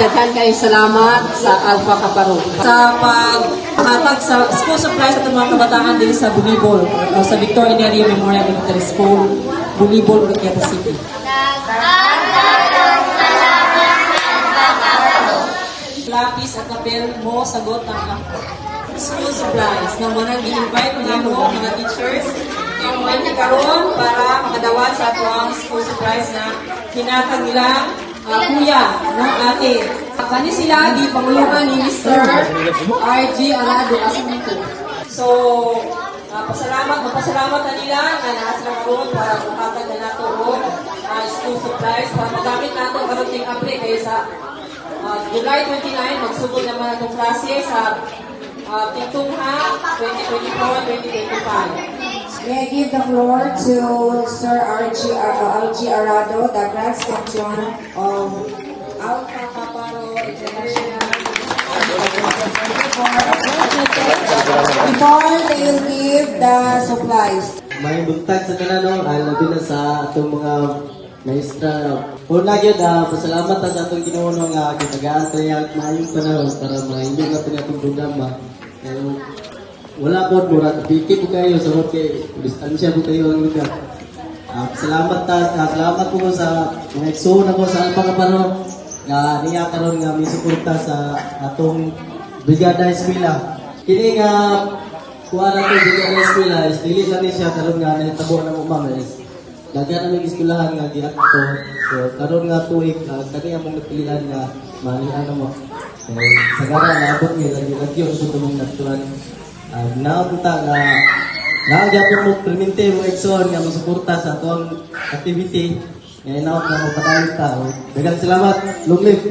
Daghan kayo salamat sa Alpha Kaparo sa paghatag sa school supplies sa mga kabataan din sa Bulibol, sa Victor Inaria Memorial Elementary School, Bulibol, Uriqueta City. Lapis at papel mo sagot ang school supplies na mga gi-invite mo mga teachers yung may karon para makadawat sa ato school supplies na hinatag nilang kuya, no, ate. Kani sila, di panguluhan ni Mr. R.G. Arado Asamito. So, magpasalamat na nila na naasla karon para makatag na nato o school supplies para magamit nato karon ting apre kay sa July 29 magsugod naman atong klase sa Titungha 2024-2025. May I give the floor to Sir R.G. Arado, the Grand Section of Alpha Kaparo International. Before they will give the supplies. May buntag sa tanan, labi na sa atong mga maestra. Una gyud, pasalamat sa atong Ginoo nga kitagaan tayo at maayong panahon para ma-enjoy natin atong programa. Wala po, mura kapiki po kayo sa kay distansya po kayo ang lugar. Salamat po sa mga eksona po sa Alpha Kaparo nga niya karon nga may suporta sa atong Brigada Eskwela. Kini nga kuha na ito Brigada Eskwela, dili lang ni siya karon nga nahitabo na mo mames. Daghan naming eskwelahan nga giadto. So karon nga tuig kani among napilian nga manian mo. Sa gara naabot ni lagi-lagi sa tumong natuan. Napunta nga nagyapon mo perminte mo ekson nga masuporta sa atong activity. Ngayon na ako mapadayot ta. Daghang salamat. Long live!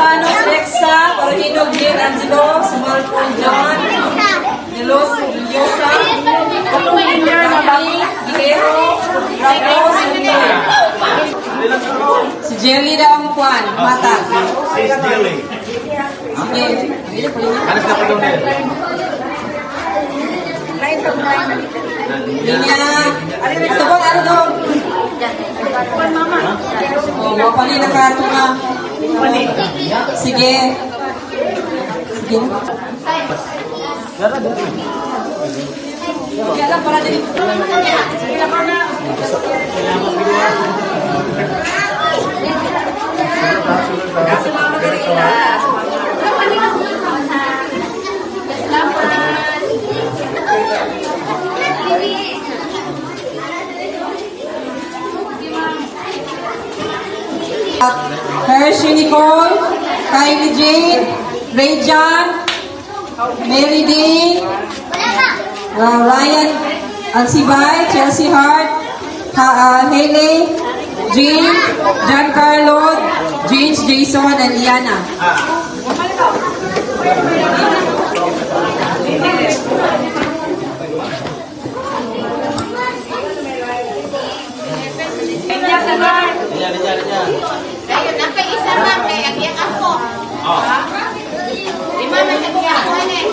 Panos Rexa, Paradino Gil Angelo, Sumalpo John, Nelos Lyosa, Engineer Nabali, Guerrero, Ramos, si Jelly daw ang kwan, mata. Si Jelly. Sige. Anas na pa doon eh. Linya. Tubog, ano doon? Mapali na kato na. Sige. Sige. Okay lang, para din. Hershey Nicole, Kylie Jane, Ray John, Mary Dean, Ryan Alcibay, Chelsea Hart, Haley, Jean, Giancarlo, James, Jason, and Iana. Ayun, ang isa lang kay agyan ako. Lima may nagyan ako eh.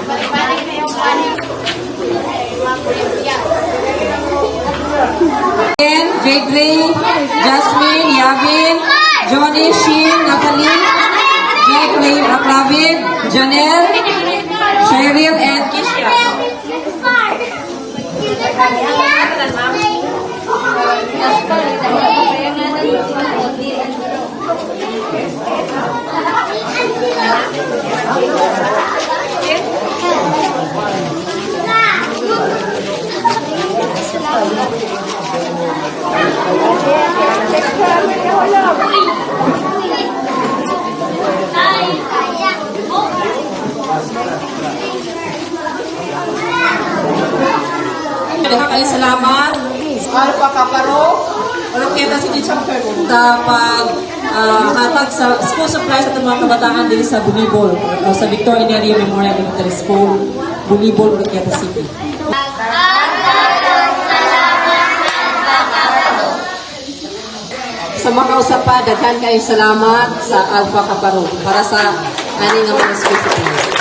Balik na yung ano. Jade Ray, Jasmine, Yavin, Johnny, Sheen, Natalie, Jake Ray, Raklavid, Janelle, Cheryl, and Kisha. Maraming salamat. Alpha Kaparo, Uriqueta City Chapter sa paghatag sa school supplies sa mga kabataan din sa Bulibol, sa Victor Inaria Memorial Elementary School, Bulibol, Uriqueta City. Sa mga usapa, daghan kayo salamat sa Alpha Kaparo para sa aning mga school supplies.